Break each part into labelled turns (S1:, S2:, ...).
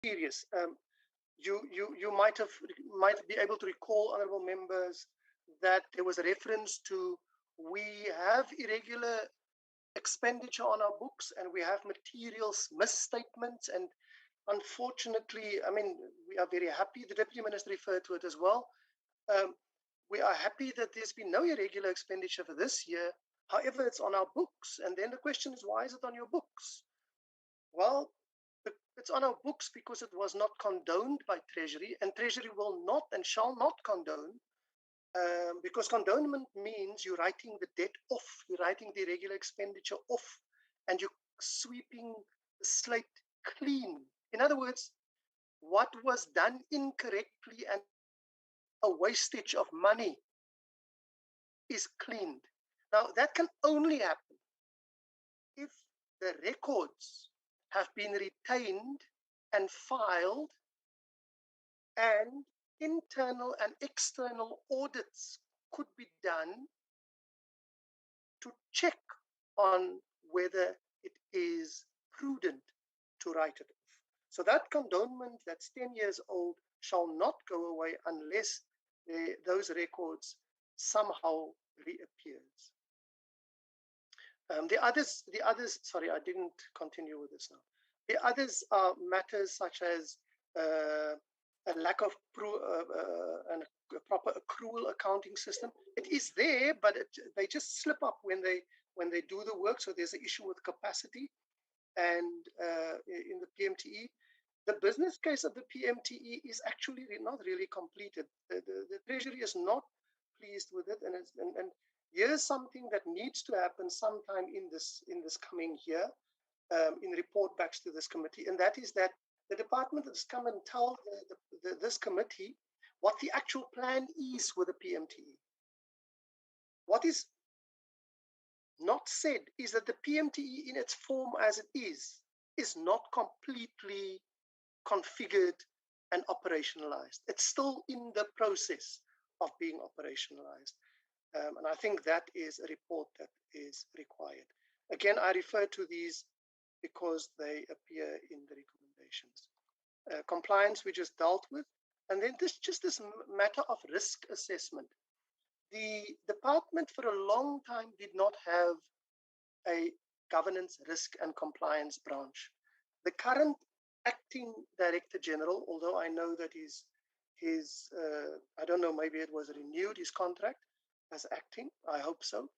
S1: serious. You might be able to recall, honourable members, that there was a reference to we have irregular expenditure on our books and we have materials misstatements, and unfortunately, I mean, we are very happy, the Deputy Minister referred to it as well. We are happy that there's been no irregular expenditure for this year. However, it's on our books. And then the question is, why is it on your books? Well, it's on our books because it was not condoned by Treasury, and Treasury will not and shall not condone, because condonement means you're writing the debt off, you're writing the irregular expenditure off, and you're sweeping the slate clean. In other words, what was done incorrectly and a wastage of money is cleaned. Now, that can only happen if the records have been retained and filed, and internal and external audits could be done to check on whether it is prudent to write it off. So that condonement that's 10 years old shall not go away unless those records somehow reappears. The others, sorry, I didn't continue with this now. The others are matters such as a lack of a proper accrual accounting system. It is there, but they just slip up when they do the work. So there's an issue with capacity, and in the PMTE, the business case of the PMTE is actually not really completed. The Treasury is not pleased with it, and here's something that needs to happen sometime in this coming year, in report backs to this committee, and that is that the department has come and tell this committee what the actual plan is with the PMTE. What is not said is that the PMTE in its form as it is not completely configured and operationalized. It's still in the process of being operationalized. And I think that is a report that is required. Again, I refer to these because they appear in the recommendations. Compliance we just dealt with. And then this matter of risk assessment. The department for a long time did not have a governance, risk and compliance branch. The current acting Director General, although I know that his I don't know, maybe it was renewed, his contract as acting, I hope so.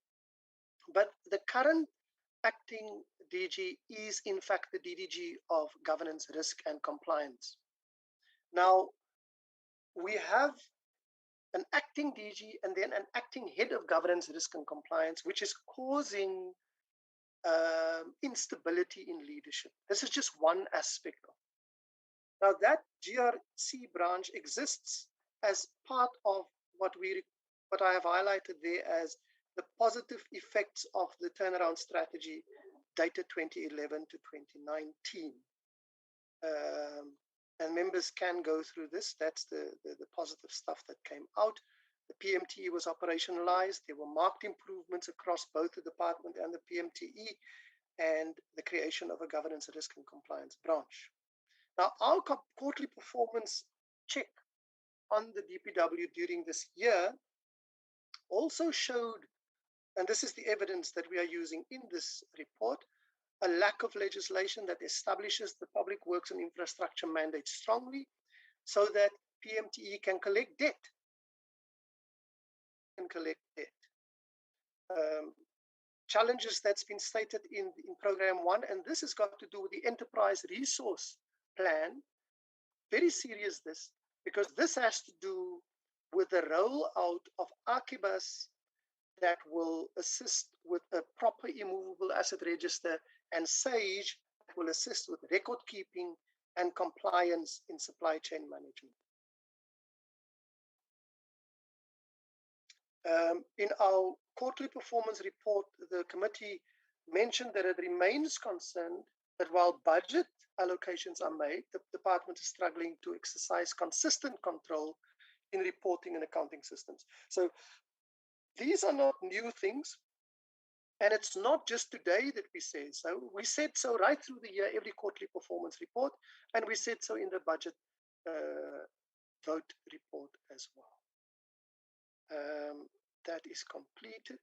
S1: But the current acting DG is in fact the DDG of governance, risk and compliance. Now, we have an acting DG and then an acting head of governance, risk and compliance, which is causing instability in leadership. This is just one aspect of it. Now, that GRC branch exists as part of what I have highlighted there as the positive effects of the turnaround strategy dated 2011 to 2019. And members can go through this. That's the positive stuff that came out. The PMTE was operationalized. There were marked improvements across both the department and the PMTE, and the creation of a governance, risk and compliance branch. Now, our quarterly performance check on the DPW during this year also showed, and this is the evidence that we are using in this report, a lack of legislation that establishes the public works and infrastructure mandate strongly so that PMTE can collect debt. Challenges that's been stated in program 1, and this has got to do with the enterprise resource plan. Very serious this, because this has to do with the rollout of Archibus that will assist with a proper immovable asset register, and SAGE that will assist with record keeping and compliance in supply chain management. In our quarterly performance report, the committee mentioned that it remains concerned that while budget allocations are made, the department is struggling to exercise consistent control in reporting and accounting systems. So these are not new things. And it's not just today that we say so. We said so right through the year, every quarterly performance report, and we said so in the budget vote report as well. That is completed.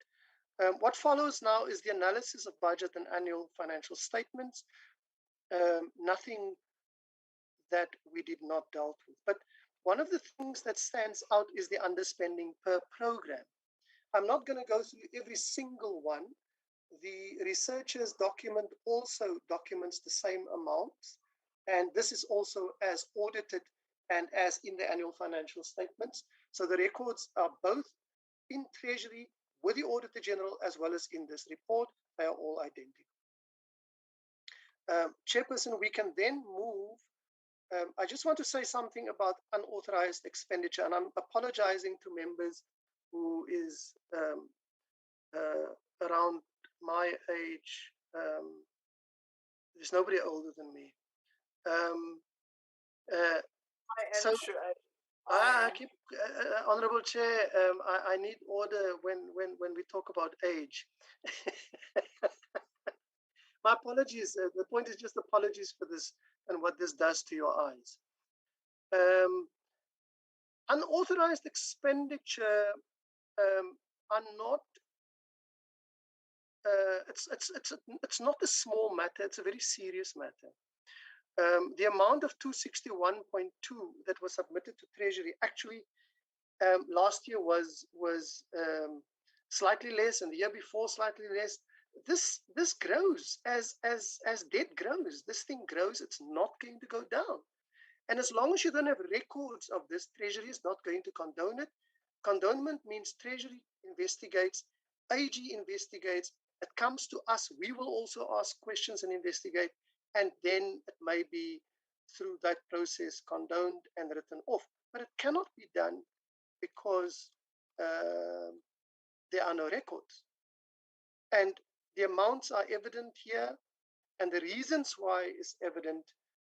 S1: What follows now is the analysis of budget and annual financial statements. Nothing that we did not dealt with. But one of the things that stands out is the underspending per program. I'm not going to go through every single one. The researchers document also documents the same amounts, and this is also as audited and as in the annual financial statements. So the records are both in Treasury with the Auditor-General as well as in this report. They are all identical. Chairperson, we can then move. I just want to say something about unauthorized expenditure, and I'm apologizing to members who is around my age. There's nobody older than me.
S2: I am sure.
S1: Honorable Chair, I need order when we talk about age. My apologies. The point is just apologies for this and what this does to your eyes. Unauthorized expenditure are not. It's not a small matter. It's a very serious matter. The amount of 261.2 that was submitted to Treasury actually last year was slightly less, and the year before slightly less. This grows as debt grows. This thing grows. It's not going to go down. And as long as you don't have records of this, Treasury is not going to condone it. Condonement means Treasury investigates, AG investigates, it comes to us. We will also ask questions and investigate, and then it may be through that process condoned and written off. But it cannot be done because there are no records. And the amounts are evident here, and the reasons why is evident.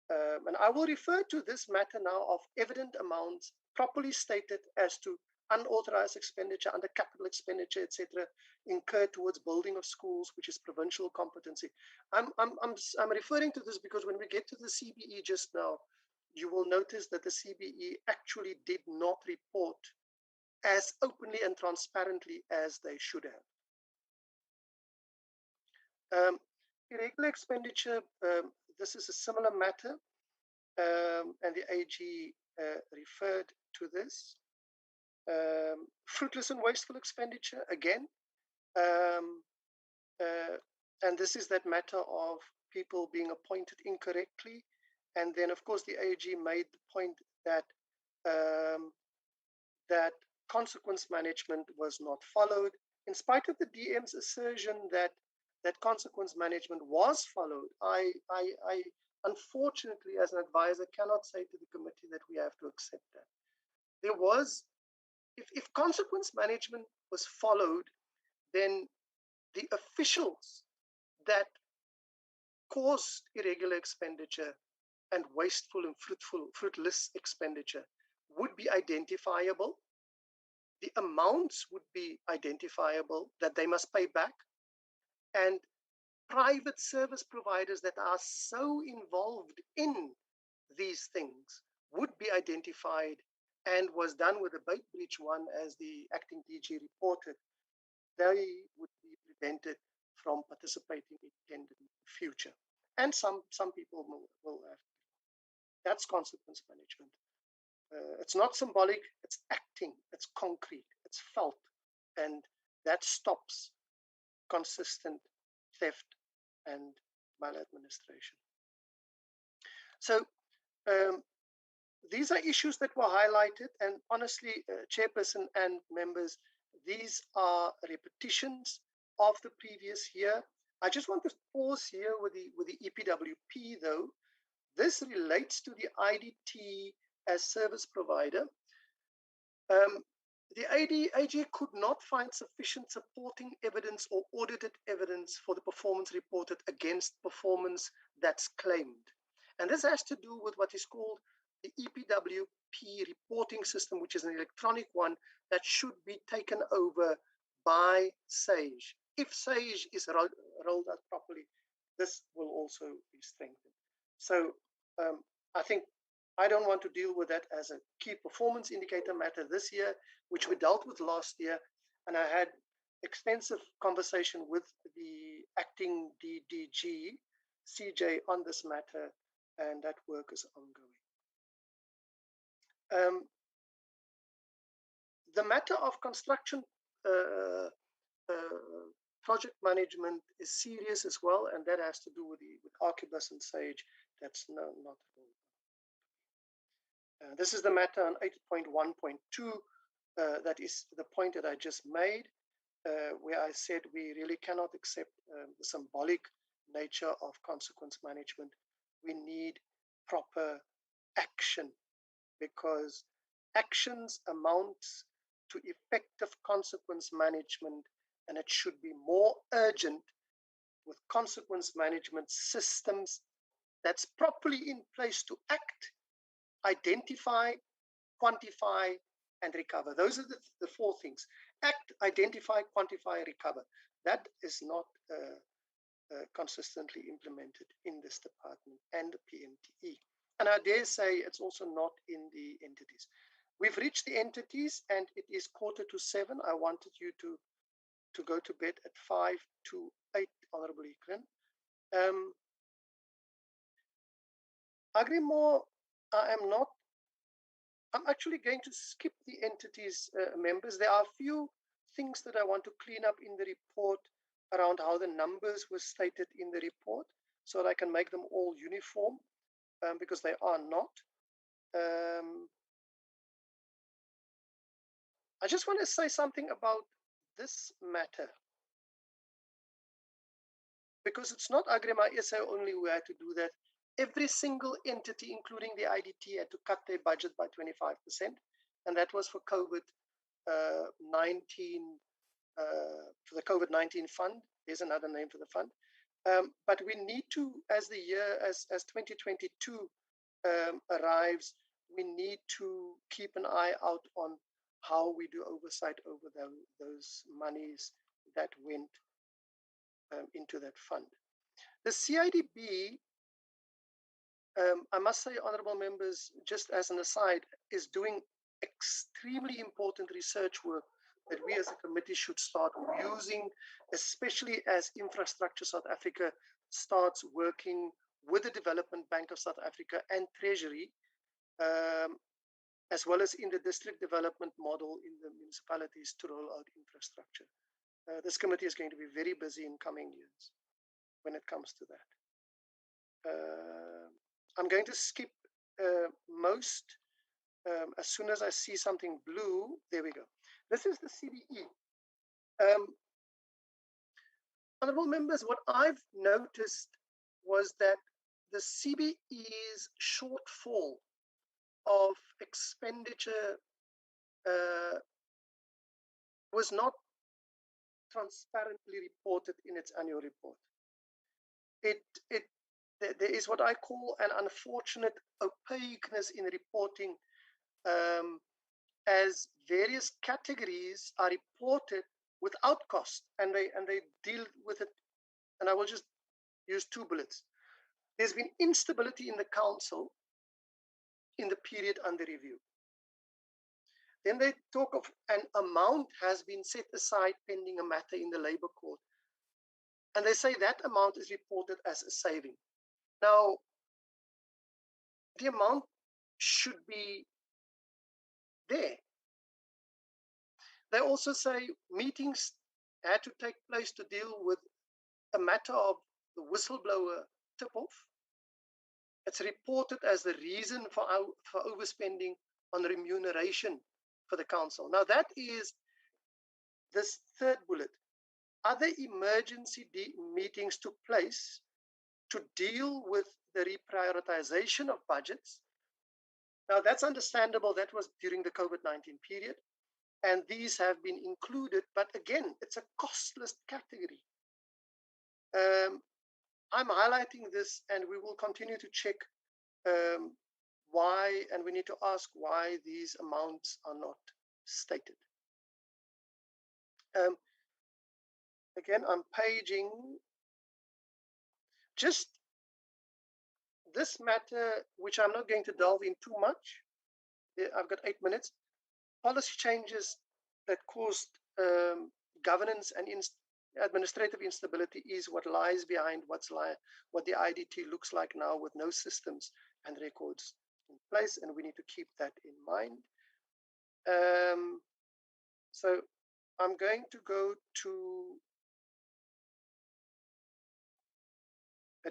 S1: And I will refer to this matter now of evident amounts properly stated as to unauthorized expenditure under capital expenditure, etc., incurred towards building of schools, which is provincial competency. I'm referring to this because when we get to the CBE just now, you will notice that the CBE actually did not report as openly and transparently as they should have. Irregular expenditure, this is a similar matter, and the AG referred to this. Fruitless and wasteful expenditure, again. And this is that matter of people being appointed incorrectly. And then, of course, the AG made the point that that consequence management was not followed, in spite of the DM's assertion that consequence management was followed. I unfortunately, as an advisor, cannot say to the committee that we have to accept that. There was, if consequence management was followed, then the officials that caused irregular expenditure and wasteful and fruitless expenditure would be identifiable. The amounts would be identifiable that they must pay back. And private service providers that are so involved in these things would be identified, and was done with the bait breach one, as the acting DG reported. They would be prevented from participating in tender in the future. And some people will have. That's consequence management. It's not symbolic, it's acting, it's concrete, it's felt, and that stops consistent theft and maladministration. So these are issues that were highlighted, and honestly, Chairperson and members, these are repetitions of the previous year. I just want to pause here with the EPWP though. This relates to the IDT as service provider. The AG could not find sufficient supporting evidence or audited evidence for the performance reported against performance that's claimed. And this has to do with what is called the EPWP reporting system, which is an electronic one that should be taken over by SAGE. if SAGE is rolled out properly, this will also be strengthened. So I think I don't want to deal with that as a key performance indicator matter this year, which we dealt with last year. And I had extensive conversation with the acting DDG, CJ, on this matter, and that work is ongoing. The matter of construction project management is serious as well, and that has to do with Archibus and SAGE. That's not at all. This is the matter on 8.1.2. That is the point that I just made, where I said we really cannot accept the symbolic nature of consequence management. We need proper action, because actions amount to effective consequence management, and it should be more urgent with consequence management systems that's properly in place to act, identify, quantify, and recover. Those are the four things: act, identify, quantify, recover. That is not consistently implemented in this department and the PMTE. And I dare say it's also not in the entities. We've reached the entities, and it is 6:45. I wanted you to go to bed at 5 to 8, Honorable Ekren. Agrément, I'm actually going to skip the entities members. There are a few things that I want to clean up in the report around how the numbers were stated in the report, so that I can make them all uniform, because they are not. I just want to say something about this matter, because it's not Agrément SA only who had to do that. Every single entity, including the IDT, had to cut their budget by 25%, and that was for COVID-19, for the COVID-19 fund. There's another name for the fund. But we need to, as 2022 arrives, we need to keep an eye out on how we do oversight over those monies that went into that fund. The CIDB, I must say, honorable members, just as an aside, is doing extremely important research work that we as a committee should start using, especially as Infrastructure South Africa starts working with the Development Bank of South Africa and Treasury, as well as in the district development model in the municipalities to roll out infrastructure. This committee is going to be very busy in coming years when it comes to that. I'm going to skip most. As soon as I see something blue, there we go. This is the CBE. Honorable members, what I've noticed was that the CBE's shortfall of expenditure was not transparently reported in its annual report. There is what I call an unfortunate opaqueness in reporting, as various categories are reported without cost, and they deal with it. And I will just use 2 bullets. There's been instability in the council in the period under review. Then they talk of an amount has been set aside pending a matter in the Labour Court, and they say that amount is reported as a saving. Now, the amount should be there. They also say meetings had to take place to deal with a matter of the whistleblower tip-off. It's reported as the reason for overspending on remuneration for the council. Now, that is this 3rd bullet. Other emergency meetings took place to deal with the reprioritization of budgets. Now, that's understandable. That was during the COVID-19 period, and these have been included. But again, it's a costless category. I'm highlighting this, and we will continue to check why, and we need to ask why these amounts are not stated. again, I'm paging just this matter, which I'm not going to delve in too much. I've got 8 minutes. Policy changes that caused governance and administrative instability is what lies behind what the IDT looks like now, with no systems and records in place, and we need to keep that in mind. So I'm going to go to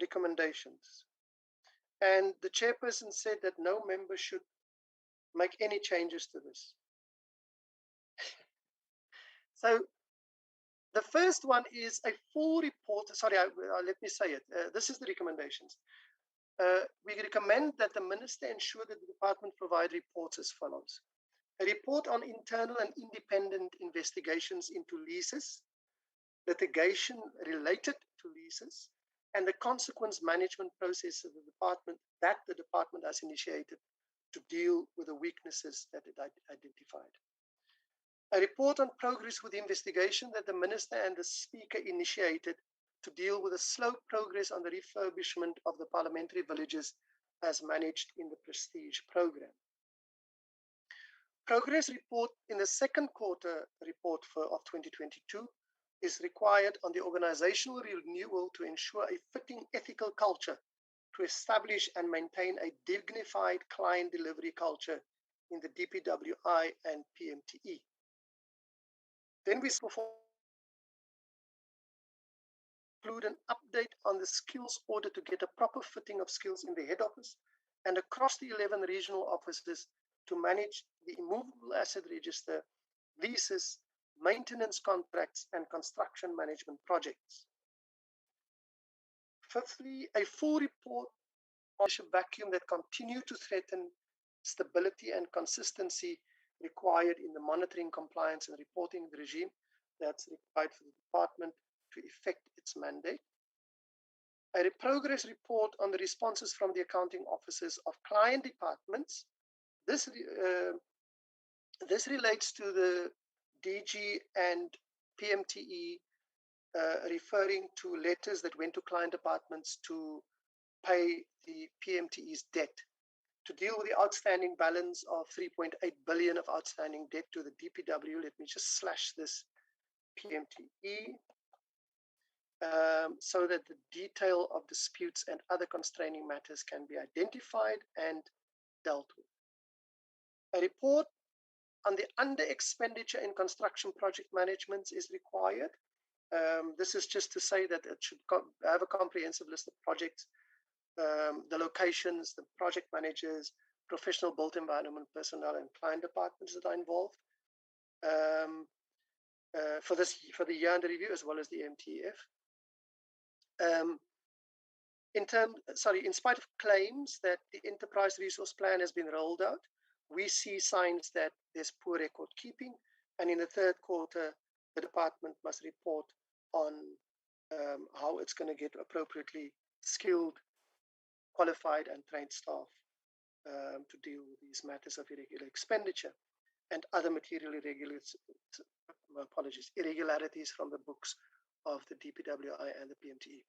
S1: recommendations. And the chairperson said that no member should make any changes to this. So the first one is a full report. Sorry, let me say it. This is the recommendations. We recommend that the minister ensure that the department provide reports as follows. A report on internal and independent investigations into leases, litigation related to leases, and the consequence management process of the department has initiated to deal with the weaknesses that it identified. A report on progress with the investigation that the minister and the speaker initiated to deal with the slow progress on the refurbishment of the parliamentary villages as managed in the Prestige program. Progress report in the second quarter report of 2022 is required on the organizational renewal to ensure a fitting ethical culture to establish and maintain a dignified client delivery culture in the DPWI and PMTE. Then we include an update on the skills audit to get a proper fitting of skills in the head office and across the 11 regional offices to manage the immovable asset register, leases, maintenance contracts, and construction management projects. Fifthly, a full report on the vacuum that continue to threaten stability and consistency required in the monitoring, compliance, and reporting regime that's required for the department to effect its mandate. A progress report on the responses from the accounting officers of client departments. This relates to the DG and PMTE referring to letters that went to client departments to pay the PMTE's debt. To deal with the outstanding balance of 3.8 billion of outstanding debt to the DPW, let me just slash this PMTE so that the detail of disputes and other constraining matters can be identified and dealt with. A report on the under expenditure in construction project management is required. This is just to say that it should have a comprehensive list of projects, the locations, the project managers, professional built environment personnel, and client departments that are involved for the year under review, as well as the MTF. In spite of claims that the enterprise resource plan has been rolled out, we see signs that there's poor record keeping, and in the third quarter, the department must report on how it's going to get appropriately skilled, qualified, and trained staff to deal with these matters of irregular expenditure and other material irregularities from the books of the DPWI and the PMTE.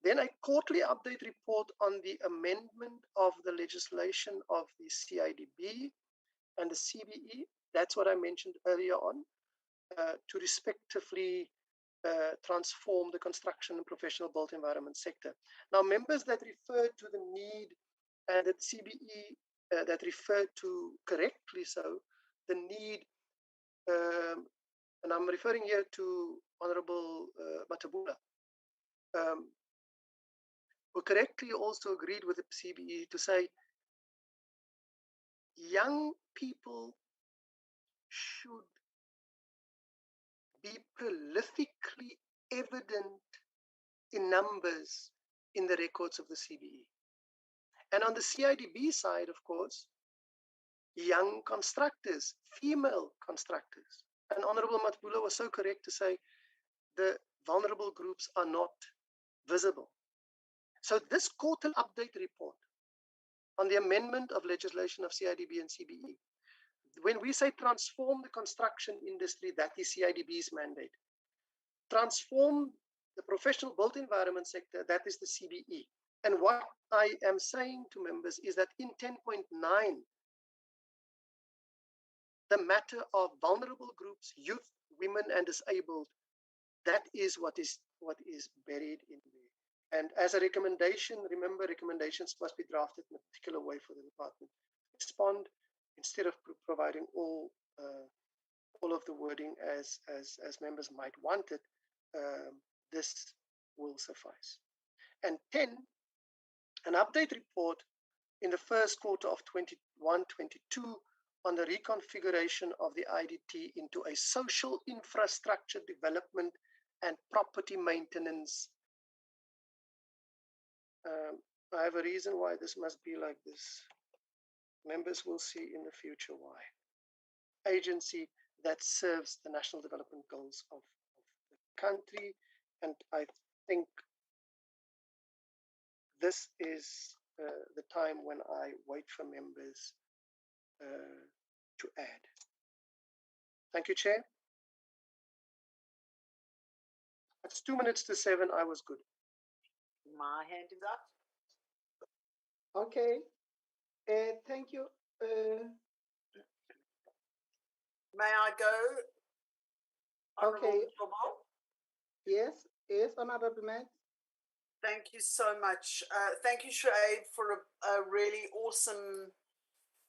S1: Then a quarterly update report on the amendment of the legislation of the CIDB and the CBE. That's what I mentioned earlier on, to respectively transform the construction and professional built environment sector. Now, members that refer to the need and that CBE that refer to correctly so the need, and I'm referring here to Honorable Matabula, who correctly also agreed with the CBE to say young people should be prolifically evident in numbers in the records of the CBE. And on the CIDB side, of course, young constructors, female constructors. And Honorable Matabula was so correct to say the vulnerable groups are not visible. So this quarterly update report on the amendment of legislation of CIDB and CBE, when we say transform the construction industry, that is CIDB's mandate. transform the professional built environment sector, that is the CBE. And what I am saying to members is that in 10.9, the matter of vulnerable groups, youth, women, and disabled, that is what is buried in there. And as a recommendation, remember, recommendations must be drafted in a particular way for the department to respond, instead of providing all of the wording as members might want it. This will suffice. And 10, an update report in the first quarter of 21-22 on the reconfiguration of the IDT into a social infrastructure development and property maintenance. I have a reason why this must be like this. Members will see in the future why. Agency that serves the national development goals of the country. And I think this is the time when I wait for members to add. Thank you, Chair. It's 2 minutes to 7. I was good.
S2: My hand is up.
S3: Okay. Thank you.
S2: May I go?
S3: Okay. Yes, Honorable Matt.
S2: Thank you so much. Thank you, Shuaib, for a really awesome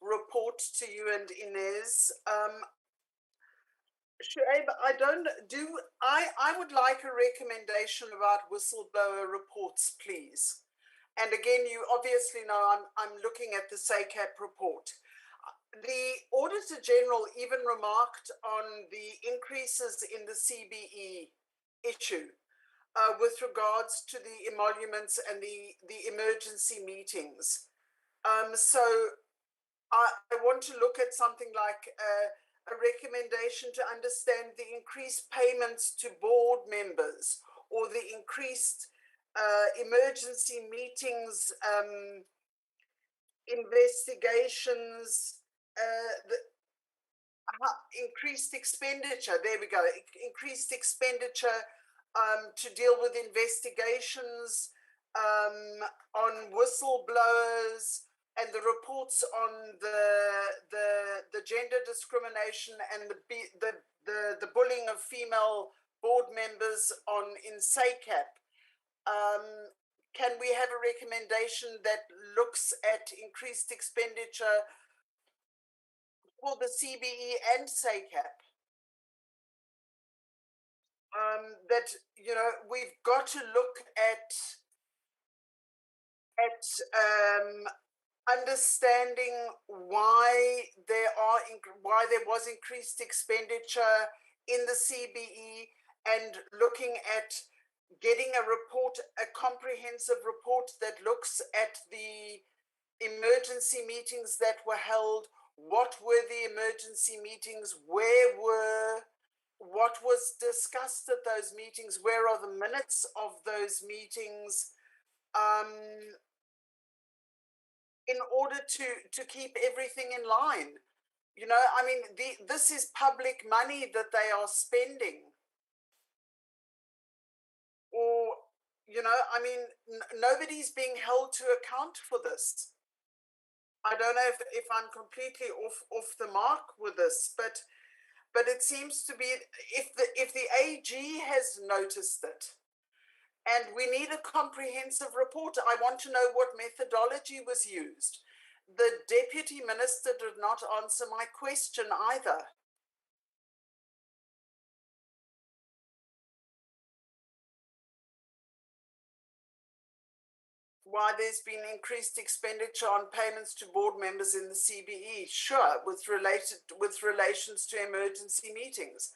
S2: report to you and Inez. Shuaib, I would like a recommendation about whistleblower reports, please. And again, you obviously know I'm looking at the SACAP report. The Auditor-General even remarked on the increases in the CBE issue with regards to the emoluments and the emergency meetings. So I want to look at something like a recommendation to understand the increased payments to board members, or the increased emergency meetings, investigations, the increased expenditure. There we go. Increased expenditure to deal with investigations on whistleblowers, and the reports on the gender discrimination and the bullying of female board members in SACAP. Can we have a recommendation that looks at increased expenditure for the CBE and SACAP? That, you know, we've got to look at understanding why there was increased expenditure in the CBE, and looking at getting a report, a comprehensive report that looks at the emergency meetings that were held. What were the emergency meetings? What was discussed at those meetings? Where are the minutes of those meetings? In order to keep everything in line. You know, I mean, this is public money that they are spending. Or, you know, I mean, nobody's being held to account for this. I don't know if I'm completely off the mark with this, but it seems to be, if the AG has noticed it, and we need a comprehensive report. I want to know what methodology was used. The Deputy Minister did not answer my question either. Why there's been increased expenditure on payments to board members in the CBE? Sure, with relations to emergency meetings.